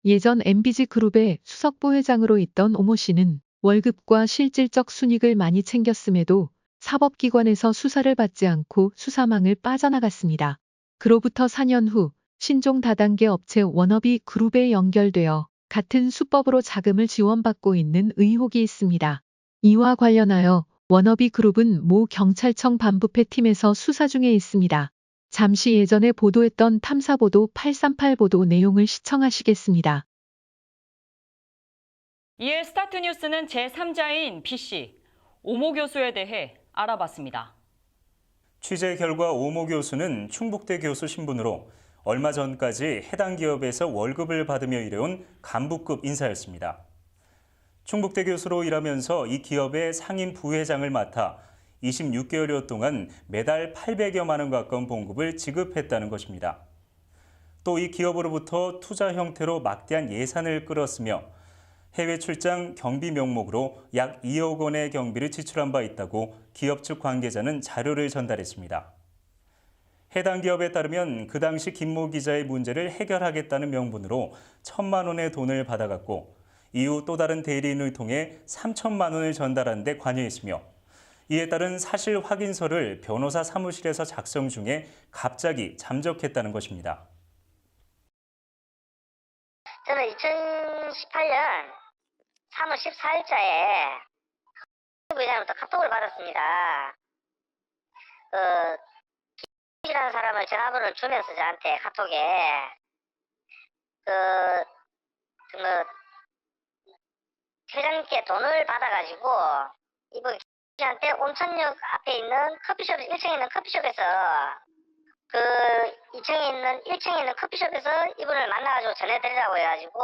예전 MBG 그룹의 수석부회장으로 있던 오모 씨는 월급과 실질적 순익을 많이 챙겼음에도 사법기관에서 수사를 받지 않고 수사망을 빠져나갔습니다. 그로부터 4년 후 신종 다단계 업체 워너비 그룹에 연결되어 같은 수법으로 자금을 지원받고 있는 의혹이 있습니다. 이와 관련하여 워너비 그룹은 모 경찰청 반부패 팀에서 수사 중에 있습니다. 잠시 예전에 보도했던 탐사보도 838 보도 내용을 시청하시겠습니다. 이에 스타트뉴스는 제3자인 B씨, 오모 교수에 대해 알아봤습니다. 취재 결과 오모 교수는 충북대 교수 신분으로 얼마 전까지 해당 기업에서 월급을 받으며 일해온 간부급 인사였습니다. 충북대 교수로 일하면서 이 기업의 상임 부회장을 맡아 26개월여 동안 매달 800여만 원 가까운 봉급을 지급했다는 것입니다. 또 이 기업으로부터 투자 형태로 막대한 예산을 끌었으며 해외 출장 경비 명목으로 약 2억 원의 경비를 지출한 바 있다고 기업 측 관계자는 자료를 전달했습니다. 해당 기업에 따르면 그 당시 김모 기자의 문제를 해결하겠다는 명분으로 1,000만 원의 돈을 받아갔고 이후 또 다른 대리인을 통해 3천만 원을 전달한 데 관여했으며 이에 따른 사실 확인서를 변호사 사무실에서 작성 중에 갑자기 잠적했다는 것입니다. 저는 2018년 3월 14일자에 부회장으로부터 카톡을 받았습니다. 김이라는 사람을 전화번호를 주면서 저한테 카톡에 회장님께 돈을 받아가지고 이분 김씨한테 온천역 앞에 있는 커피숍 1층에 있는 커피숍에서 1층에 있는 커피숍에서 이분을 만나가지고 전해드리라고 해가지고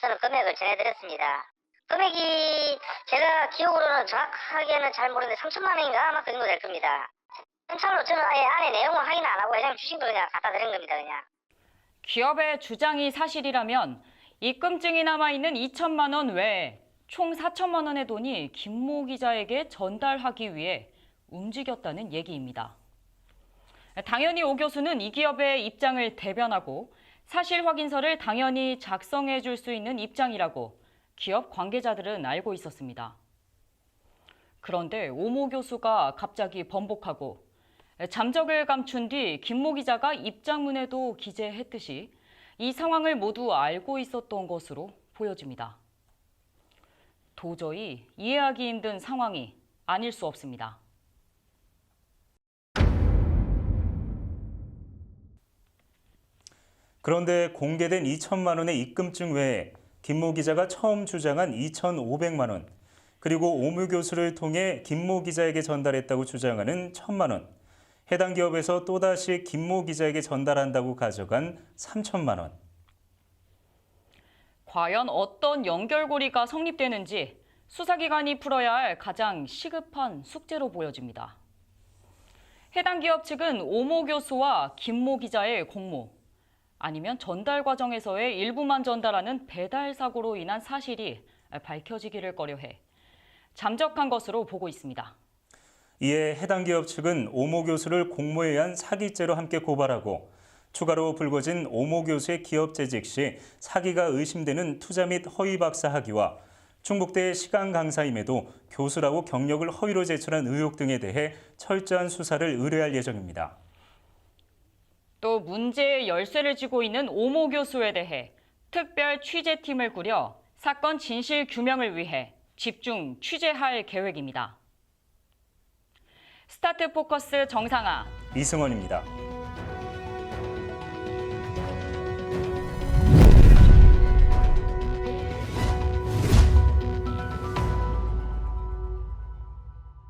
저는 금액을 전해드렸습니다. 금액이 제가 기억으로는 정확하게는 잘 모르는데 3천만 원인가 아마 그 정도 될 겁니다. 참고로 저는 안에 내용을 확인 안 하고 회장님 주신 거 그냥 갖다 드린 겁니다. 그냥. 기업의 주장이 사실이라면 입금증이 남아있는 2천만 원 외에 총 4천만 원의 돈이 김모 기자에게 전달하기 위해 움직였다는 얘기입니다. 당연히 오 교수는 이 기업의 입장을 대변하고 사실 확인서를 당연히 작성해 줄 수 있는 입장이라고 기업 관계자들은 알고 있었습니다. 그런데 오모 교수가 갑자기 번복하고 잠적을 감춘 뒤 김모 기자가 입장문에도 기재했듯이 이 상황을 모두 알고 있었던 것으로 보여집니다. 도저히 이해하기 힘든 상황이 아닐 수 없습니다. 그런데 공개된 2천만 원의 입금증 외에 김모 기자가 처음 주장한 2,500만 원, 그리고 오모 교수를 통해 김모 기자에게 전달했다고 주장하는 1,000만 원, 해당 기업에서 또다시 김모 기자에게 전달한다고 가져간 3천만 원. 과연 어떤 연결고리가 성립되는지 수사기관이 풀어야 할 가장 시급한 숙제로 보여집니다. 해당 기업 측은 오모 교수와 김모 기자의 공모, 아니면 전달 과정에서의 일부만 전달하는 배달 사고로 인한 사실이 밝혀지기를 꺼려해 잠적한 것으로 보고 있습니다. 이에 해당 기업 측은 오모 교수를 공모에 의한 사기죄로 함께 고발하고 추가로 불거진 오모 교수의 기업 재직 시 사기가 의심되는 투자 및 허위 박사 학위와 충북대 시간 강사임에도 교수라고 경력을 허위로 제출한 의혹 등에 대해 철저한 수사를 의뢰할 예정입니다. 또 문제의 열쇠를 쥐고 있는 오모 교수에 대해 특별 취재팀을 꾸려 사건 진실 규명을 위해 집중 취재할 계획입니다. 스타트 포커스 정상아, 이승원입니다.